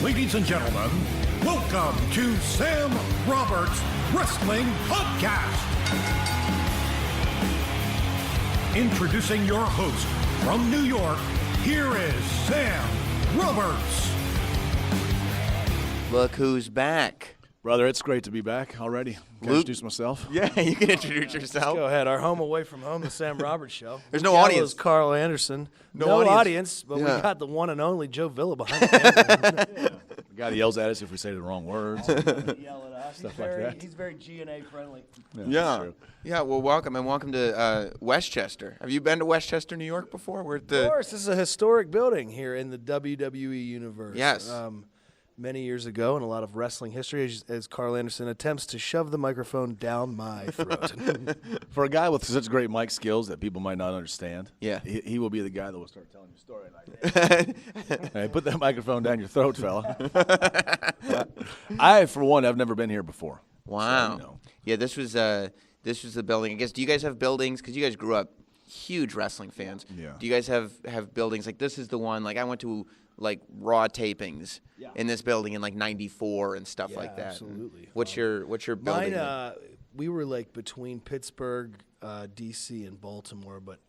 Ladies and gentlemen, welcome to Sam Roberts Wrestling Podcast. Introducing your host from New York, here is Sam Roberts. Look who's back. Brother, it's great to be back already. Can I introduce myself? Yeah, you can introduce yourself. Go ahead. Our home away from home, the Sam Roberts Show. There's no Gallows, audience. Karl Anderson. No audience, but we got the one and only Joe Villa behind the camera. The guy that yells at us if we say the wrong words. Yell at us. Stuff like that. He's very G&A friendly. Yeah. Yeah, well, welcome to Westchester. Have you been to Westchester, New York before? We're at the... Of course, this is a historic building here in the WWE universe. Yes. Many years ago, and a lot of wrestling history, as Karl Anderson attempts to shove the microphone down my throat. For a guy with such great mic skills that people might not understand, Yeah. he will be the guy that will start telling you a story like, hey, put that microphone down your throat, fella. I, for one, have never been here before. Wow. So, you know. Yeah, this was the building. I guess, do you guys have buildings? Because you guys grew up huge wrestling fans. Yeah. Do you guys have buildings? Like, this is the one, like, I went to, like, Raw tapings in this building in, like, 94 and stuff like that. Absolutely. And what's your building? Mine, we were like between Pittsburgh, D.C., and Baltimore, but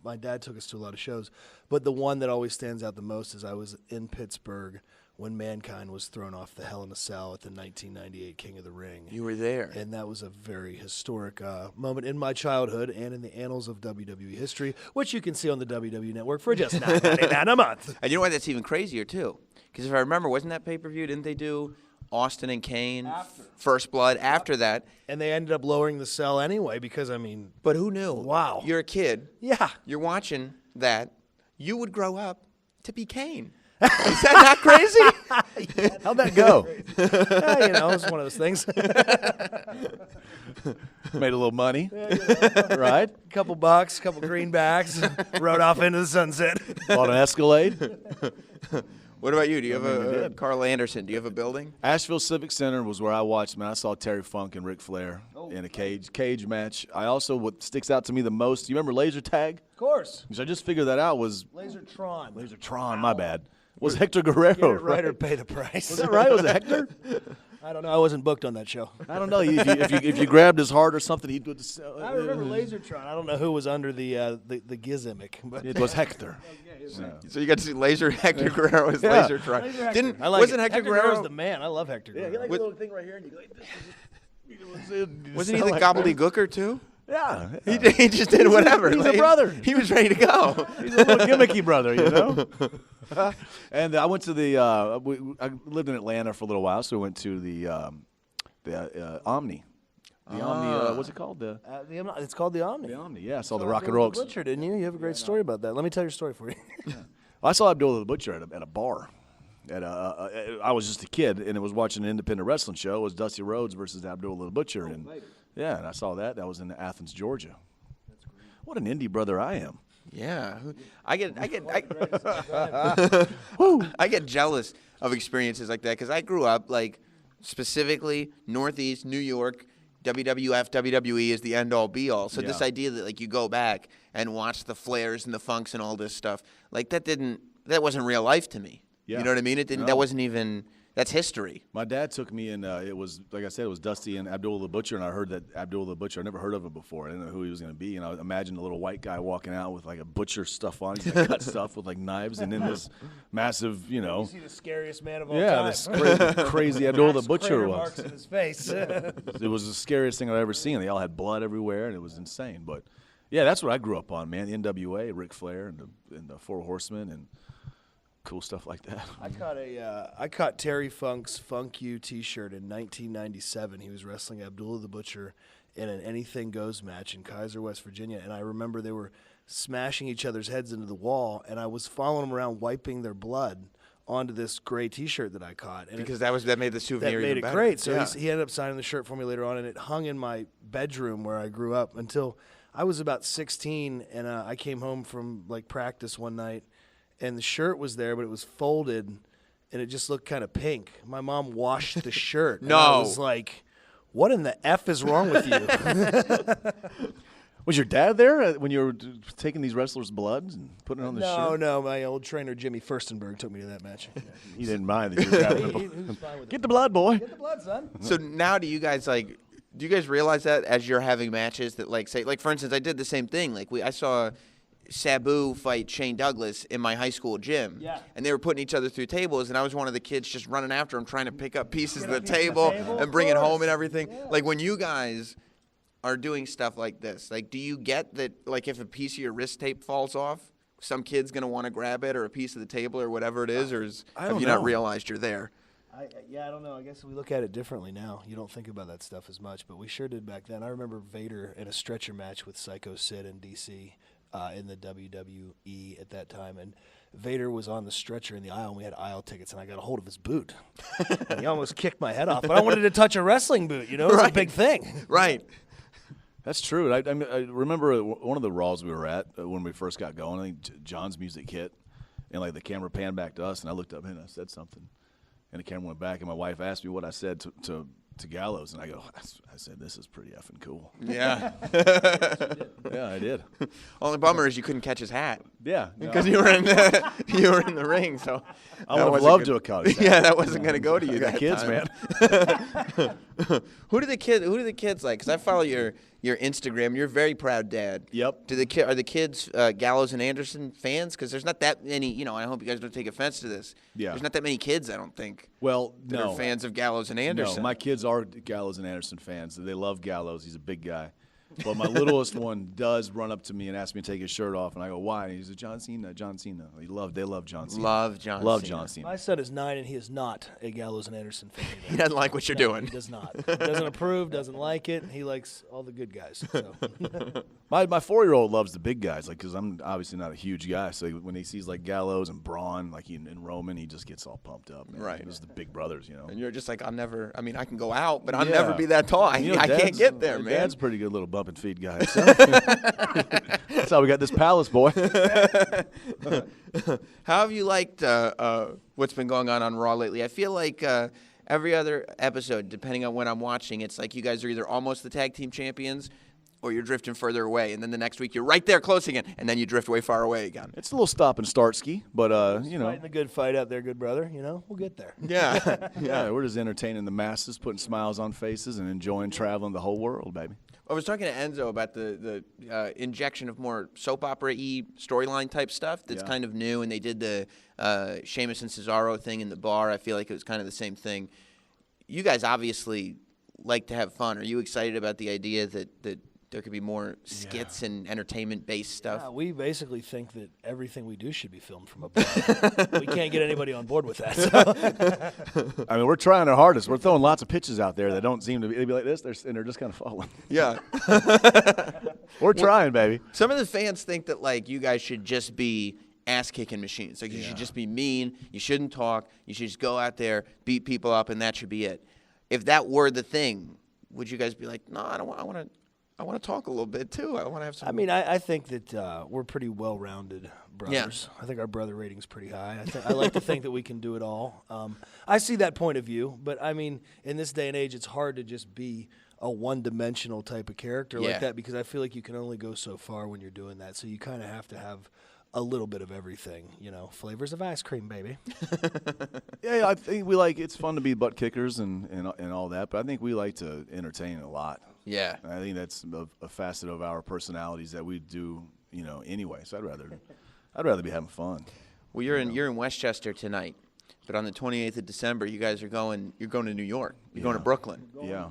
my dad took us to a lot of shows. But the one that always stands out the most is I was in Pittsburgh when Mankind was thrown off the Hell in a Cell at the 1998 King of the Ring. You were there. And that was a very historic moment in my childhood and in the annals of WWE history, which you can see on the WWE Network for just $9.99 a month. And you know why that's even crazier, too? Because if I remember, wasn't that pay-per-view? Didn't they do Austin and Kane, First Blood, after that? And they ended up lowering the cell anyway because, I mean... But who knew? Wow. You're a kid. Yeah. You're watching that. You would grow up to be Kane. Is that not crazy? How'd that go? You know, it's one of those things. Made a little money, right? Couple bucks, couple greenbacks, rode off into the sunset. Bought an Escalade. What about you? Do you have we a did. Carl Anderson? Do you have a building? Asheville Civic Center was where I watched, man. I saw Terry Funk and Ric Flair in a cage match. I also, what sticks out to me the most, you remember Laser Tag? Of course. Which I just figured that out was Lasertron. my bad. Was Hector Guerrero, Get it right or pay the price. Was that right? Was it Hector? I don't know. I wasn't booked on that show. I don't know. If you grabbed his heart or something, he'd do it. I remember Lasertron. I don't know who was under the gizmic, but It was Hector. So you got to see Hector Guerrero as Yeah. Lasertron. Didn't I like wasn't it. Hector Guerrero's Guerrero? the man. I love Hector Guerrero. like a little thing right here, and you go like this. Wasn't he the gobbledygooker too? Yeah. He just did whatever. He's a brother. He was ready to go. He's a little gimmicky brother, you know. And I went to the. I lived in Atlanta for a little while, so we went to the Omni. The Omni. What's it called? It's called the Omni. The Omni. Yeah, I saw the Rock and Roll. Butcher, didn't you? You have a great story about that. Let me tell your story for you. I saw Abdullah the Butcher at a bar. I was just a kid, and I was watching an independent wrestling show. It was Dusty Rhodes versus Abdullah the Butcher, and and I saw that. That was in Athens, Georgia. That's great. What an indie brother I am. Yeah, I get jealous of experiences like that because I grew up like specifically Northeast New York. WWF, WWE is the end-all, be-all. So this idea that like you go back and watch the Flairs and the Funks and all this stuff, like that wasn't real life to me. Yeah. You know what I mean? It didn't. No. That wasn't even. That's history. My dad took me, and it was, like I said, it was Dusty and Abdullah the Butcher, and I heard that Abdullah the Butcher, I never heard of him before. I didn't know who he was going to be, and I imagined a little white guy walking out with, like, a butcher stuff on. He's going to cut stuff with, like, knives, and then this massive, you know. You see the scariest man of all Yeah, time. this crazy Abdullah the Butcher Marks was. in his face. It was the scariest thing I've ever seen. They all had blood everywhere, and it was insane. But, yeah, that's what I grew up on, man. The NWA, Ric Flair, and the Four Horsemen, and cool stuff like that. I caught Terry Funk's Funk You T-shirt in 1997. He was wrestling Abdullah the Butcher in an Anything Goes match in Kaiser, West Virginia, and I remember they were smashing each other's heads into the wall, and I was following them around, wiping their blood onto this gray T-shirt that I caught. And Because that made the souvenir that made even it better. great. So Yeah. he ended up signing the shirt for me later on, and it hung in my bedroom where I grew up until I was about 16, and I came home from like practice one night, and the shirt was there, but it was folded, and it just looked kind of pink. My mom washed the shirt. No. And I was like, what in the F is wrong with you? Was your dad there when you were taking these wrestlers' blood and putting it on the shirt? No. My old trainer, Jimmy Furstenberg, took me to that match. He didn't mind that you were grabbing the He was fine with Get the blood, boy. Get the blood, son. So now do you guys realize that as you're having matches that say for instance, I did the same thing. I saw Sabu fight Shane Douglas in my high school gym. Yeah. And they were putting each other through tables, and I was one of the kids just running after him, trying to pick up pieces of the table and bring it home and everything. Yeah. When you guys are doing stuff like this, do you get that, if a piece of your wrist tape falls off, some kid's going to want to grab it, or a piece of the table, or whatever it is, or have you not realized you're there? I don't know. I guess we look at it differently now. You don't think about that stuff as much, but we sure did back then. I remember Vader in a stretcher match with Psycho Sid in D.C., in the WWE at that time, and Vader was on the stretcher in the aisle, and we had aisle tickets, and I got a hold of his boot. And he almost kicked my head off, but I wanted to touch a wrestling boot, It was a big thing. Right. That's true. I remember one of the Raws we were at when we first got going. I think John's music hit, and the camera panned back to us, and I looked up and I said something, and the camera went back, and my wife asked me what I said to Gallows, and I go, I said, this is pretty effing cool. Yeah. Yeah, I did. Only bummer is you couldn't catch his hat. Yeah. Because you were in the ring, so I would have loved to have caught his hat. Yeah, that wasn't going to go to you. I got kids, time. Man. Who do the kids like? Because I follow your Instagram. You're a very proud dad. Yep. Are the kids Gallows and Anderson fans? Because there's not that many. I hope you guys don't take offense to this. Yeah. There's not that many kids, I don't think. Well, that are fans of Gallows and Anderson. No, my kids are Gallows and Anderson fans. They love Gallows. He's a big guy. But my littlest one does run up to me and ask me to take his shirt off, and I go, "Why?" And he says, "John Cena, John Cena." They love John Cena. Love John Cena. My son is 9, and he is not a Gallows and Anderson fan either. He doesn't like what you're doing. He does not. He doesn't approve. Doesn't like it. He likes all the good guys. So. My 4-year-old loves the big guys, because I'm obviously not a huge guy. So when he sees Gallows and Braun, in Roman, he just gets all pumped up. Man. Right. It was the big brothers, And you're just I'll never. I mean, I can go out, but I'll never be that tall. I can't get there, man. Dad's a pretty good little bump and feed guy. So. That's how we got this palace, boy. How have you liked what's been going on Raw lately? I feel like every other episode, depending on when I'm watching, it's you guys are either almost the tag team champions or you're drifting further away, and then the next week you're right there close again, and then you drift way far away again. It's a little stop and start ski, but fighting the good fight out there, good brother. We'll get there. Yeah. Yeah, we're just entertaining the masses, putting smiles on faces, and enjoying traveling the whole world, baby. I was talking to Enzo about the injection of more soap opera-y storyline type stuff that's kind of new, and they did the Sheamus and Cesaro thing in the bar. I feel like it was kind of the same thing. You guys obviously like to have fun. Are you excited about the idea that there could be more skits and entertainment-based stuff? Yeah, we basically think that everything we do should be filmed from a bar. We can't get anybody on board with that. So. I mean, we're trying our hardest. We're throwing lots of pitches out there that don't seem to be. They be like this, and they're just kind of falling. Yeah. We're trying, baby. Some of the fans think that, you guys should just be ass-kicking machines. You should just be mean. You shouldn't talk. You should just go out there, beat people up, and that should be it. If that were the thing, would you guys be like, no, I want to talk a little bit, too. I want to have some. I mean, I think that we're pretty well-rounded brothers. Yeah. I think our brother rating's pretty high. I like to think that we can do it all. I see that point of view, but, I mean, in this day and age, it's hard to just be a one-dimensional type of character like that, because I feel like you can only go so far when you're doing that. So you kind of have to have a little bit of everything, flavors of ice cream, baby. Yeah, I think it's fun to be butt kickers and all that, but I think we like to entertain a lot. Yeah. And I think that's a facet of our personalities that we do, anyway. So I'd rather be having fun. Well, you're in Westchester tonight, but on the 28th of December, you guys are going to New York. You're going to Brooklyn. Yeah.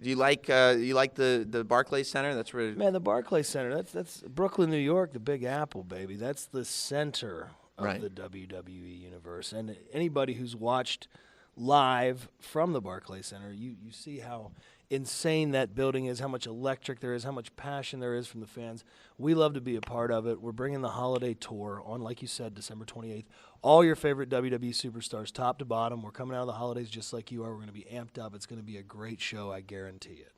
Do you like the Barclays Center? That's where. Man, the Barclays Center. That's Brooklyn, New York, the Big Apple, baby. That's the center of the WWE universe. And anybody who's watched live from the Barclays Center, you see how insane that building is, how much electric there is, how much passion there is from the fans. We love to be a part of it. We're bringing the holiday tour on, like you said, December 28th. All your favorite WWE superstars, top to bottom. We're coming out of the holidays just like you are. We're going to be amped up. It's going to be a great show, I guarantee it.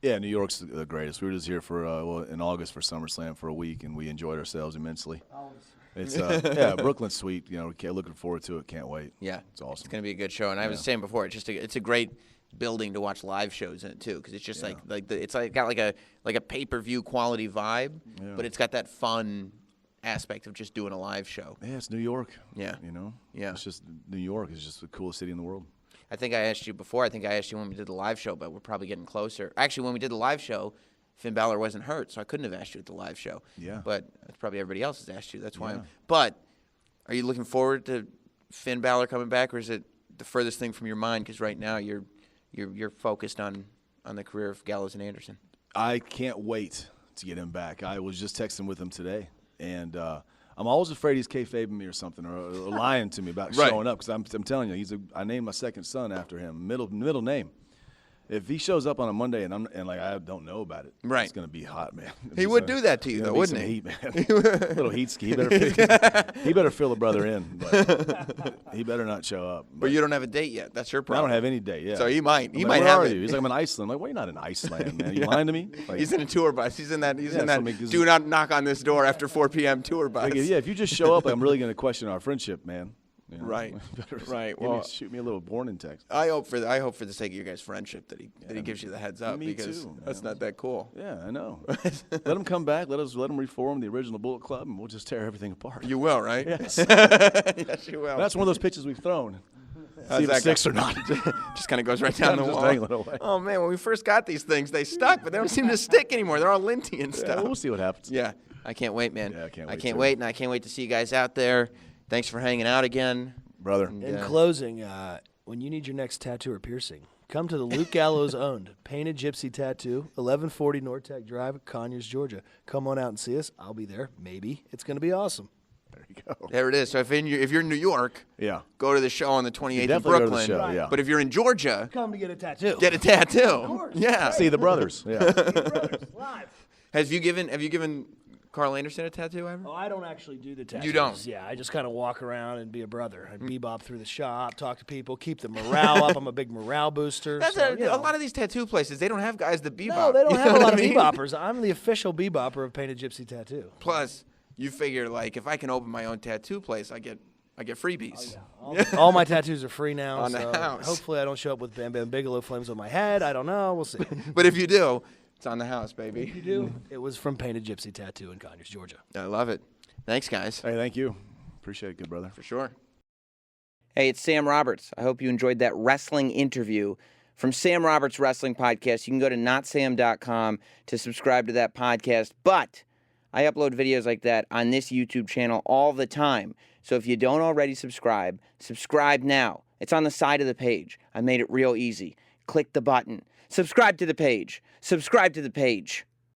Yeah, New York's the greatest. We were just here in August for SummerSlam for a week, and we enjoyed ourselves immensely. It's Brooklyn's sweet. You know, looking forward to it. Can't wait. Yeah, it's awesome. It's gonna be a good show. And I was saying before, it's a great building to watch live shows in it too, because it's just got like a pay-per-view quality vibe, but it's got that fun aspect of just doing a live show. Yeah, it's New York. Yeah, you know. Yeah, it's just New York is just the coolest city in the world. I think I asked you before. I think I asked you when we did the live show, but we're probably getting closer. Actually, when we did the live show, Finn Balor wasn't hurt, so I couldn't have asked you at the live show. Yeah, but it's probably everybody else has asked you. That's why. But are you looking forward to Finn Balor coming back, or is it the furthest thing from your mind? Because right now you're focused on the career of Gallows and Anderson. I can't wait to get him back. I was just texting with him today, and I'm always afraid he's kayfabing me or something, or lying to me about showing up. Because I'm telling you, I named my second son after him, middle name. If he shows up on a Monday and I don't know about it, it's gonna be hot, man. He would do that to you, though, wouldn't he? Heat, man. Little heat ski. He better fill a brother in, but he better not show up. But you don't have a date yet. That's your problem. I don't have any date yet. So he might. He might have it. He's like, I'm in Iceland. I'm like, well, you're not in Iceland, man. You lying to me? Like, he's in a tour bus. He's in that. Do not knock on this door after 4 p.m. tour bus. Like, if you just show up, I'm really gonna question our friendship, man. You know? Right. Right. Well, shoot me a little warning text. I hope for the sake of your guys' friendship that he gives you the heads up, because too, that's not that cool. Yeah, I know. Let him come back. Let him reform the original Bullet Club, and we'll just tear everything apart. You will, right? Yes. Yes, you will. That's one of those pitches we've thrown. See if it sticks or not. Just kind of goes right down the wall. Dangling away. Oh man, when we first got these things, they stuck, but they don't seem to stick anymore. They're all linty and stuff. We'll see what happens. Yeah, I can't wait, man. Yeah, I can't wait. I can't wait, and I can't wait to see you guys out there. Thanks for hanging out again. Brother. In closing, when you need your next tattoo or piercing, come to the Luke Gallows owned Painted Gypsy Tattoo, 1140 North Tech Drive, Conyers, Georgia. Come on out and see us. I'll be there. Maybe. It's going to be awesome. There you go. There it is. So if you're in New York, go to the show on the 28th in Brooklyn. Go to the show, yeah. But if you're in Georgia, come to get a tattoo. Get a tattoo. Of course. Yeah. See the brothers. Yeah. See the brothers live. Have you given Karl Anderson a tattoo ever? Oh, I don't actually do the tattoos. You don't? Yeah, I just kind of walk around and be a brother. I bebop through the shop, talk to people, keep the morale up. I'm a big morale booster. That's a lot of these tattoo places, they don't have guys that bebop. No, they don't have a lot of beboppers. I'm the official bebopper of Painted Gypsy Tattoo. Plus, you figure, like, if I can open my own tattoo place, I get freebies. All my tattoos are free now. On the house. Hopefully I don't show up with Bam Bam Bigelow flames on my head. I don't know. We'll see. But if you do, it's on the house, baby. If you do, it was from Painted Gypsy Tattoo in Conyers, Georgia. I love it. Thanks, guys. Hey, thank you. Appreciate it, good brother. For sure. Hey, it's Sam Roberts. I hope you enjoyed that wrestling interview from Sam Roberts Wrestling Podcast. You can go to notsam.com to subscribe to that podcast. But I upload videos like that on this YouTube channel all the time. So if you don't already subscribe now. It's on the side of the page. I made it real easy. Click the button. Subscribe to the page. Subscribe to the page.